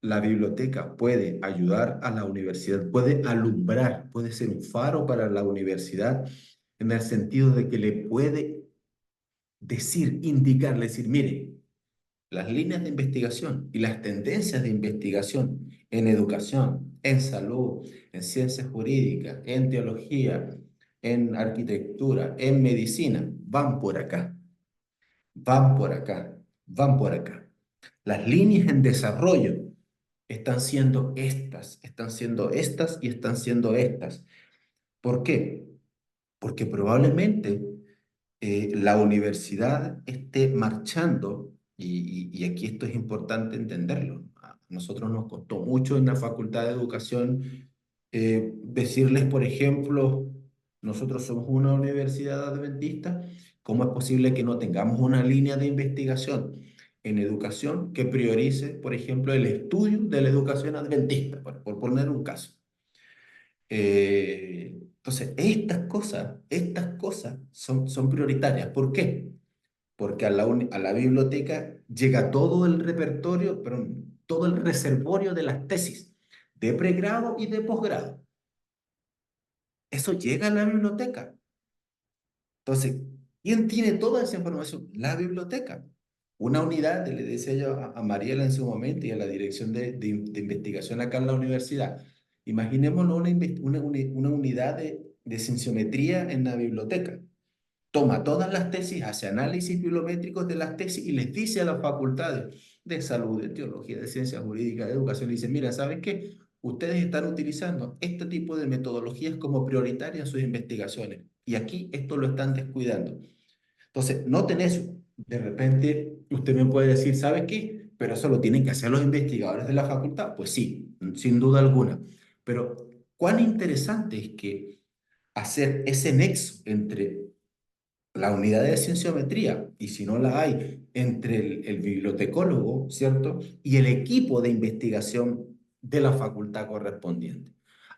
A: la biblioteca puede ayudar a la universidad, puede alumbrar, puede ser un faro para la universidad en el sentido de que le puede decir, indicarle, decir, mire, las líneas de investigación y las tendencias de investigación en educación, en salud, en ciencias jurídicas, en teología, en arquitectura, en medicina, van por acá, van por acá, van por acá. Las líneas en desarrollo están siendo estas y están siendo estas. ¿Por qué? Porque probablemente la universidad esté marchando, y aquí esto es importante entenderlo. A nosotros nos costó mucho en la Facultad de Educación decirles, por ejemplo, nosotros somos una universidad adventista, ¿cómo es posible que no tengamos una línea de investigación en educación que priorice, por ejemplo, el estudio de la educación adventista, por poner un caso? Entonces, estas cosas son prioritarias. ¿Por qué? Porque a la biblioteca llega todo el repertorio, perdón, todo el reservorio de las tesis de pregrado y de posgrado. Eso llega a la biblioteca. Entonces, ¿quién tiene toda esa información? La biblioteca. Una unidad, le decía yo a Mariela en su momento y a la dirección de investigación acá en la universidad. Imaginémonos una unidad de cienciometría en la biblioteca. Toma todas las tesis, hace análisis bibliométricos de las tesis y les dice a las facultades de salud, de teología, de ciencias jurídicas, de educación, le dice, mira, ¿saben qué? Ustedes están utilizando este tipo de metodologías como prioritarias en sus investigaciones y aquí esto lo están descuidando. Entonces, noten eso. De repente, usted me puede decir, ¿sabe qué? Pero eso lo tienen que hacer los investigadores de la facultad. Pues sí, sin duda alguna. Pero cuán interesante es que hacer ese nexo entre la unidad de cienciometría, y si no la hay, entre el bibliotecólogo, ¿cierto? Y el equipo de investigación de la facultad correspondiente.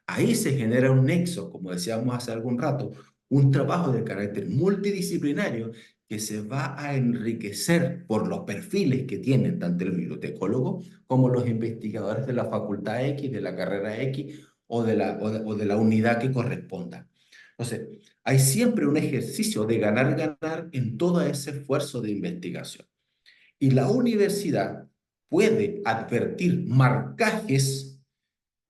A: Ahí se genera un nexo, como decíamos hace algún rato, un trabajo de carácter multidisciplinario que se va a enriquecer por los perfiles que tienen tanto el bibliotecólogo como los investigadores de la facultad X, de la carrera X o de la unidad que corresponda. Entonces, hay siempre un ejercicio de ganar en todo ese esfuerzo de investigación. Y la universidad puede advertir marcajes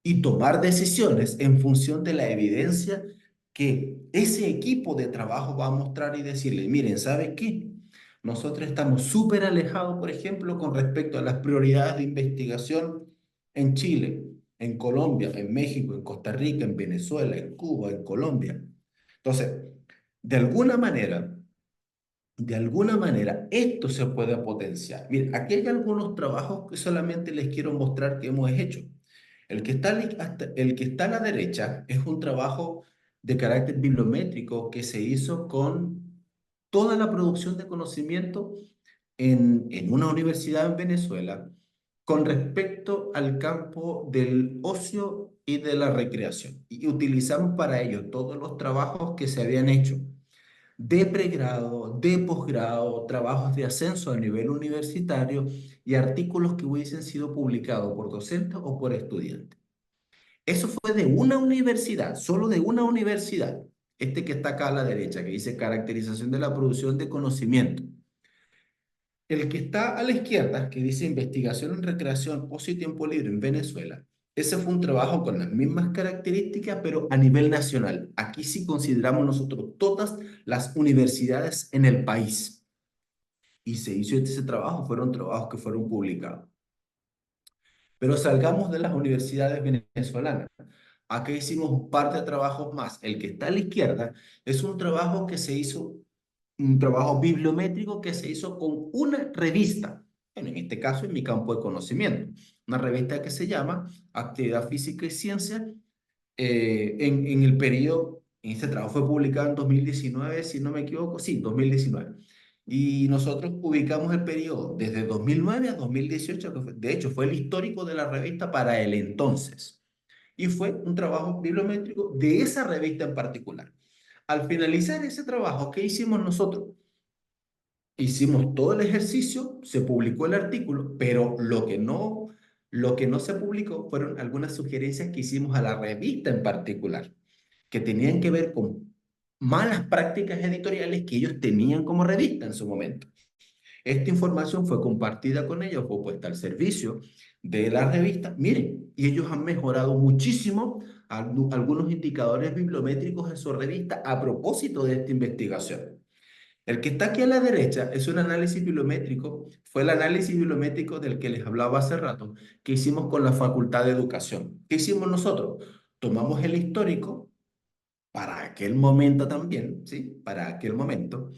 A: y tomar decisiones en función de la evidencia que ese equipo de trabajo va a mostrar y decirle, miren, ¿sabe qué? Nosotros estamos súper alejados, por ejemplo, con respecto a las prioridades de investigación en Chile, en Colombia, en México, en Costa Rica, en Venezuela, en Cuba, en Colombia. Entonces, de alguna manera, esto se puede potenciar. Miren, aquí hay algunos trabajos que solamente les quiero mostrar que hemos hecho. El que está a la derecha es un trabajo de carácter bibliométrico que se hizo con toda la producción de conocimiento en una universidad en Venezuela con respecto al campo del ocio y de la recreación. Y utilizamos para ello todos los trabajos que se habían hecho de pregrado, de posgrado, trabajos de ascenso a nivel universitario y artículos que hubiesen sido publicados por docentes o por estudiantes. Eso fue de una universidad, solo de una universidad. Este que está acá a la derecha, que dice caracterización de la producción de conocimiento. El que está a la izquierda, que dice investigación en recreación, ocio y tiempo libre en Venezuela, ese fue un trabajo con las mismas características, pero a nivel nacional. Aquí sí consideramos nosotros todas las universidades en el país. Y se hizo ese trabajo, fueron trabajos que fueron publicados. Pero salgamos de las universidades venezolanas. Acá hicimos un par de trabajos más. El que está a la izquierda es un trabajo que se hizo, un trabajo bibliométrico que se hizo con una revista. Bueno, en este caso, en mi campo de conocimiento. Una revista que se llama Actividad Física y Ciencia. En el periodo, en este trabajo fue publicado en 2019, si no me equivoco, sí, 2019. Y nosotros ubicamos el periodo desde 2009 a 2018, de hecho fue el histórico de la revista para el entonces. Y fue un trabajo bibliométrico de esa revista en particular. Al finalizar ese trabajo, ¿qué hicimos nosotros? Hicimos todo el ejercicio, se publicó el artículo, pero lo que no se publicó fueron algunas sugerencias que hicimos a la revista en particular, que tenían que ver con malas prácticas editoriales que ellos tenían como revista en su momento. Esta información fue compartida con ellos, fue puesta al servicio de la revista. Miren, y ellos han mejorado muchísimo algunos indicadores bibliométricos en su revista a propósito de esta investigación. El que está aquí a la derecha es un análisis bibliométrico, fue el análisis bibliométrico del que les hablaba hace rato, que hicimos con la Facultad de Educación. ¿Qué hicimos nosotros? Tomamos el histórico para aquel momento también, ¿sí? Para aquel momento.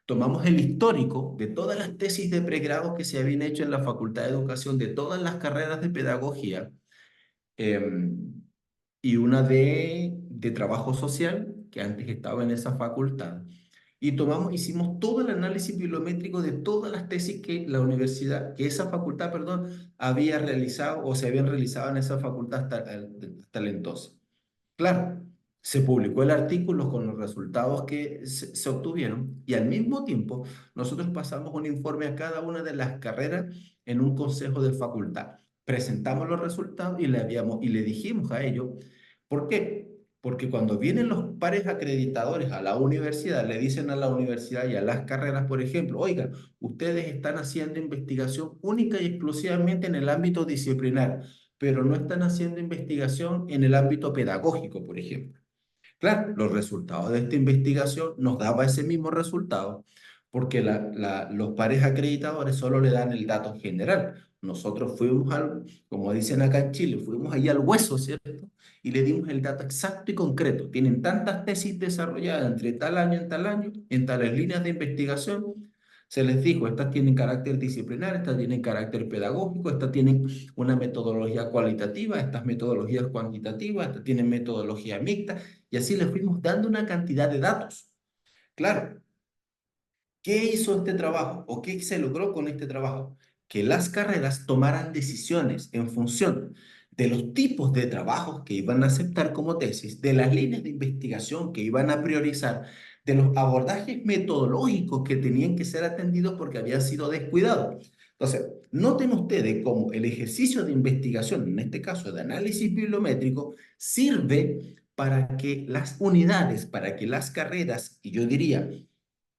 A: Tomamos el histórico de todas las tesis de pregrado que se habían hecho en la Facultad de Educación, de todas las carreras de pedagogía, y una de trabajo social, que antes estaba en esa facultad. Y hicimos todo el análisis bibliométrico de todas las tesis que la universidad, que esa facultad, perdón, había realizado o se habían realizado en esa facultad hasta el entonces. Claro, se publicó el artículo con los resultados que se obtuvieron y al mismo tiempo nosotros pasamos un informe a cada una de las carreras en un consejo de facultad. Presentamos los resultados y le dijimos a ellos, ¿por qué? Porque cuando vienen los pares acreditadores a la universidad, le dicen a la universidad y a las carreras, por ejemplo, oigan, ustedes están haciendo investigación única y exclusivamente en el ámbito disciplinar, pero no están haciendo investigación en el ámbito pedagógico, por ejemplo. Claro, los resultados de esta investigación nos daba ese mismo resultado porque los pares acreditadores solo le dan el dato general. Nosotros fuimos como dicen acá en Chile, fuimos ahí al hueso, ¿cierto? Y le dimos el dato exacto y concreto. Tienen tantas tesis desarrolladas entre tal año en tal año, en tales líneas de investigación. Se les dijo, estas tienen carácter disciplinar, estas tienen carácter pedagógico, estas tienen una metodología cualitativa, estas metodologías cuantitativas, estas tienen metodología mixta, y así le fuimos dando una cantidad de datos. Claro, ¿qué hizo este trabajo o qué se logró con este trabajo? Que las carreras tomaran decisiones en función de los tipos de trabajos que iban a aceptar como tesis, de las líneas de investigación que iban a priorizar, de los abordajes metodológicos que tenían que ser atendidos porque habían sido descuidados. Entonces, noten ustedes cómo el ejercicio de investigación, en este caso de análisis bibliométrico, sirve para que las unidades, para que las carreras, y yo diría,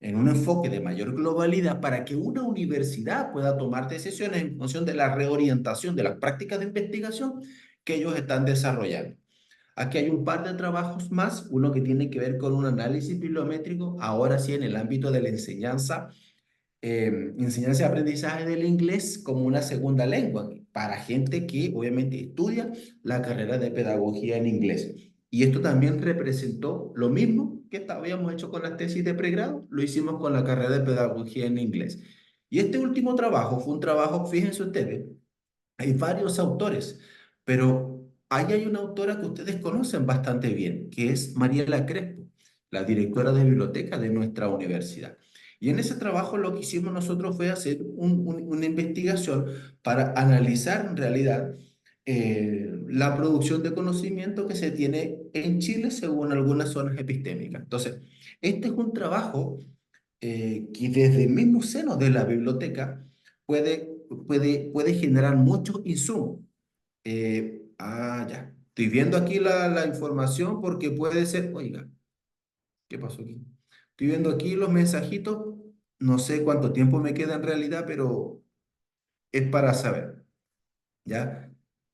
A: en un enfoque de mayor globalidad para que una universidad pueda tomar decisiones en función de la reorientación de las prácticas de investigación que ellos están desarrollando. Aquí hay un par de trabajos más, uno que tiene que ver con un análisis bibliométrico, ahora sí en el ámbito de la enseñanza y aprendizaje del inglés como una segunda lengua para gente que obviamente estudia la carrera de pedagogía en inglés. Y esto también representó lo mismo que habíamos hecho con las tesis de pregrado, lo hicimos con la carrera de pedagogía en inglés. Y este último trabajo fue un trabajo, fíjense ustedes, hay varios autores, pero ahí hay una autora que ustedes conocen bastante bien, que es Mariela Crespo, la directora de biblioteca de nuestra universidad. Y en ese trabajo lo que hicimos nosotros fue hacer una investigación para analizar en realidad la producción de conocimiento que se tiene en Chile según algunas zonas epistémicas. Entonces, este es un trabajo que desde el mismo seno de la biblioteca puede generar muchos insumos. Ya. Estoy viendo aquí la información porque puede ser, oiga, ¿qué pasó aquí? Estoy viendo aquí los mensajitos, no sé cuánto tiempo me queda en realidad, pero es para saber, ¿ya?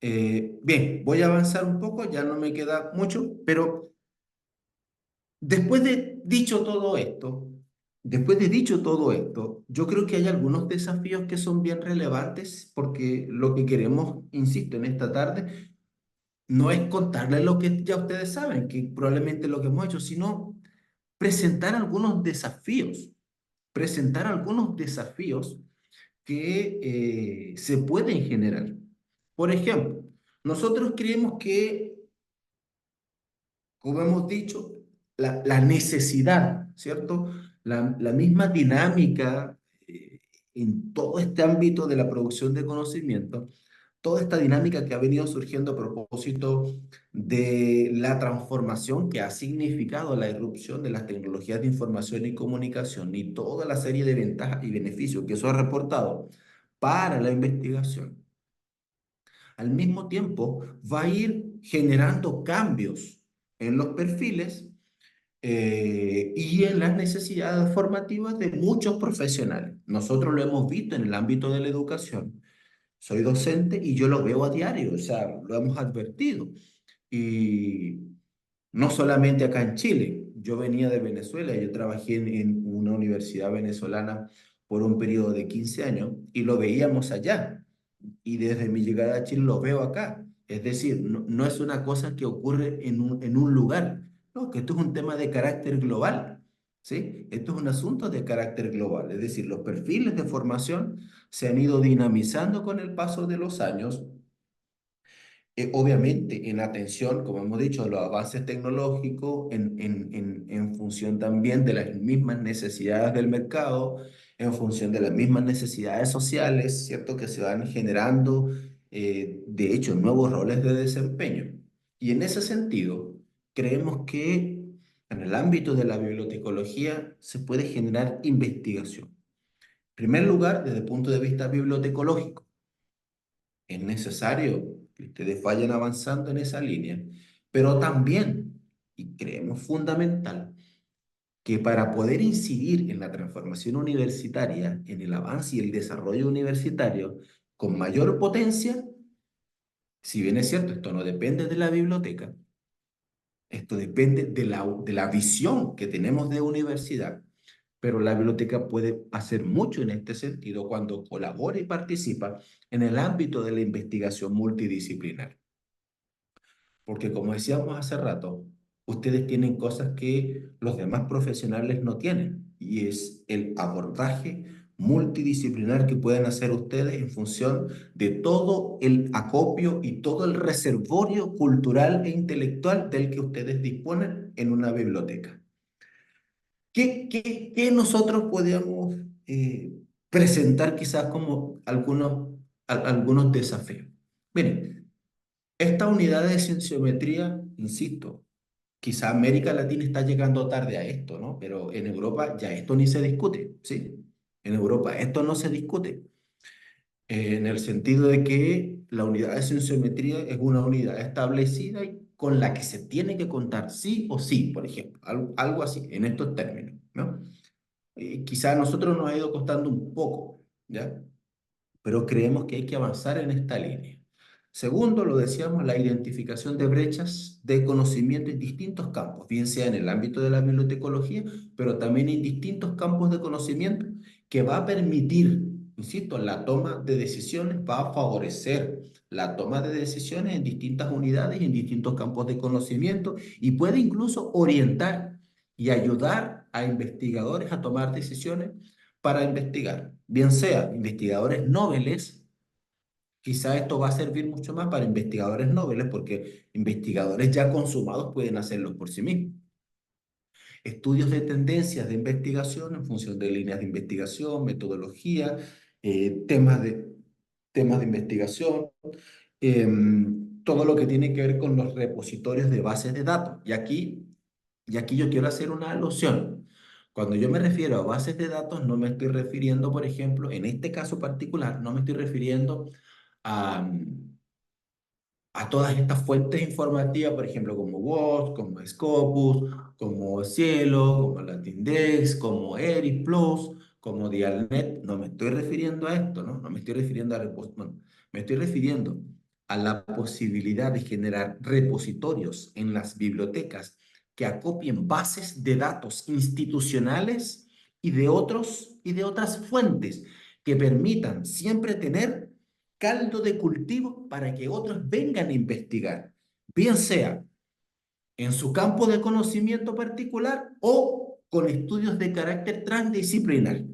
A: Bien, voy a avanzar un poco, ya no me queda mucho, pero después de dicho todo esto, yo creo que hay algunos desafíos que son bien relevantes porque lo que queremos, insisto, en esta tarde no es contarles lo que ya ustedes saben, que probablemente lo que hemos hecho, sino presentar presentar algunos desafíos que se pueden generar. Por ejemplo, nosotros creemos que, como hemos dicho, la necesidad, ¿cierto? La misma dinámica en todo este ámbito de la producción de conocimiento, toda esta dinámica que ha venido surgiendo a propósito de la transformación que ha significado la irrupción de las tecnologías de información y comunicación y toda la serie de ventajas y beneficios que eso ha reportado para la investigación, al mismo tiempo va a ir generando cambios en los perfiles y en las necesidades formativas de muchos profesionales. Nosotros lo hemos visto en el ámbito de la educación. Soy docente y yo lo veo a diario, o sea, lo hemos advertido. Y no solamente acá en Chile, yo venía de Venezuela, yo trabajé en una universidad venezolana por un periodo de 15 años y lo veíamos allá. Y desde mi llegada a Chile lo veo acá. Es decir, no es una cosa que ocurre en un lugar, no, que esto es un tema de carácter global, ¿sí? Esto es un asunto de carácter global, es decir, los perfiles de formación se han ido dinamizando con el paso de los años obviamente, en atención, como hemos dicho, a los avances tecnológicos, en función también de las mismas necesidades del mercado, en función de las mismas necesidades sociales, ¿cierto? Que se van generando, de hecho, nuevos roles de desempeño. Y en ese sentido, creemos que en el ámbito de la bibliotecología se puede generar investigación. En primer lugar, desde el punto de vista bibliotecológico es necesario que ustedes vayan avanzando en esa línea, pero también, y creemos fundamental, que para poder incidir en la transformación universitaria, en el avance y el desarrollo universitario con mayor potencia, si bien es cierto, esto no depende de la biblioteca, esto depende de la visión que tenemos de universidad, pero la biblioteca puede hacer mucho en este sentido cuando colabora y participa en el ámbito de la investigación multidisciplinar. Porque como decíamos hace rato, ustedes tienen cosas que los demás profesionales no tienen y es el abordaje multidisciplinar que pueden hacer ustedes en función de todo el acopio y todo el reservorio cultural e intelectual del que ustedes disponen en una biblioteca. ¿Qué nosotros podríamos presentar quizás como algunos desafíos? Miren, esta unidad de cienciometría, insisto, quizá América Latina está llegando tarde a esto, ¿no? Pero en Europa ya esto ni se discute, ¿sí? En Europa esto no se discute, en el sentido de que la unidad de cienciometría es una unidad establecida y con la que se tiene que contar sí o sí, por ejemplo, algo así, en estos términos, ¿no? Quizá a nosotros nos ha ido costando un poco, ¿ya? Pero creemos que hay que avanzar en esta línea. Segundo, lo decíamos, la identificación de brechas de conocimiento en distintos campos, bien sea en el ámbito de la bibliotecología, pero también en distintos campos de conocimiento, que va a permitir, insisto, la toma de decisiones, va a favorecer la toma de decisiones en distintas unidades y en distintos campos de conocimiento y puede incluso orientar y ayudar a investigadores a tomar decisiones para investigar, bien sea investigadores nobles, quizá esto va a servir mucho más para investigadores nobles porque investigadores ya consumados pueden hacerlo por sí mismos. Estudios de tendencias de investigación en función de líneas de investigación, metodología, temas de investigación, todo lo que tiene que ver con los repositorios de bases de datos. Y aquí yo quiero hacer una alusión. Cuando yo me refiero a bases de datos, no me estoy refiriendo, por ejemplo, en este caso particular, no me estoy refiriendo a, a todas estas fuentes informativas, por ejemplo, como Word, como Scopus, como Cielo, como Latindex, como ERIC como Dialnet. No me estoy refiriendo a esto, ¿no? No me estoy refiriendo a bueno, me estoy refiriendo a la posibilidad de generar repositorios en las bibliotecas que acopien bases de datos institucionales y de otras fuentes que permitan siempre tener caldo de cultivo para que otros vengan a investigar, bien sea en su campo de conocimiento particular o con estudios de carácter transdisciplinar.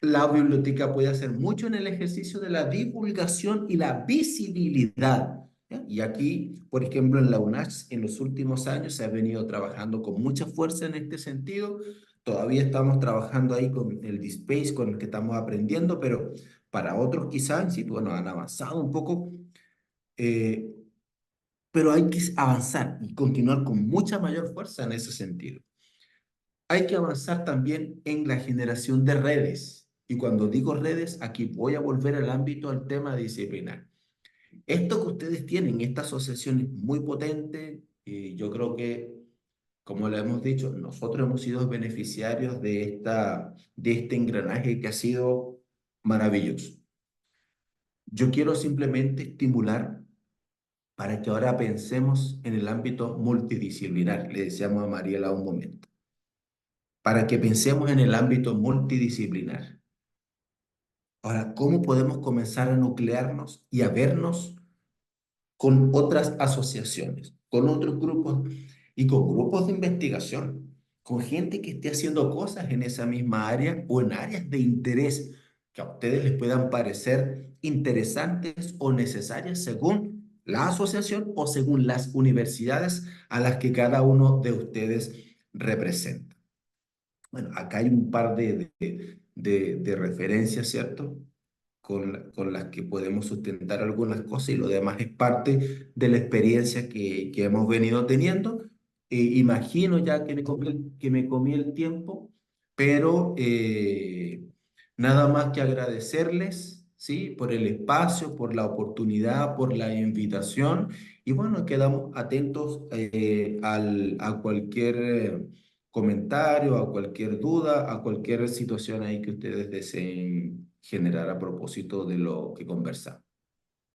A: La biblioteca puede hacer mucho en el ejercicio de la divulgación y la visibilidad ¿ya? Y aquí, por ejemplo, en la UNACH, en los últimos años se ha venido trabajando con mucha fuerza en este sentido. Todavía estamos trabajando ahí con el DSpace, con el que estamos aprendiendo, pero para otros quizás, sí, bueno, han avanzado un poco, eh, pero hay que avanzar y continuar con mucha mayor fuerza en ese sentido. Hay que avanzar también en la generación de redes. Y cuando digo redes, aquí voy a volver al ámbito al tema disciplinar. Esto que ustedes tienen, esta asociación es muy potente y yo creo que, como le hemos dicho, nosotros hemos sido beneficiarios de este engranaje que ha sido maravilloso. Yo quiero simplemente estimular para que ahora pensemos en el ámbito multidisciplinar. Le decíamos a Mariela un momento. Para que pensemos en el ámbito multidisciplinar. Ahora, ¿cómo podemos comenzar a nuclearnos y a vernos con otras asociaciones, con otros grupos y con grupos de investigación, con gente que esté haciendo cosas en esa misma área o en áreas de interés que a ustedes les puedan parecer interesantes o necesarias según la asociación o según las universidades a las que cada uno de ustedes representa? Bueno, acá hay un par de referencias, ¿cierto? Con las que podemos sustentar algunas cosas y lo demás es parte de la experiencia que hemos venido teniendo. Imagino ya que me comí el tiempo, pero nada más que agradecerles, ¿sí? Por el espacio, por la oportunidad, por la invitación y bueno, quedamos atentos a cualquier comentario, a cualquier duda, a cualquier situación ahí que ustedes deseen generar a propósito de lo que conversamos.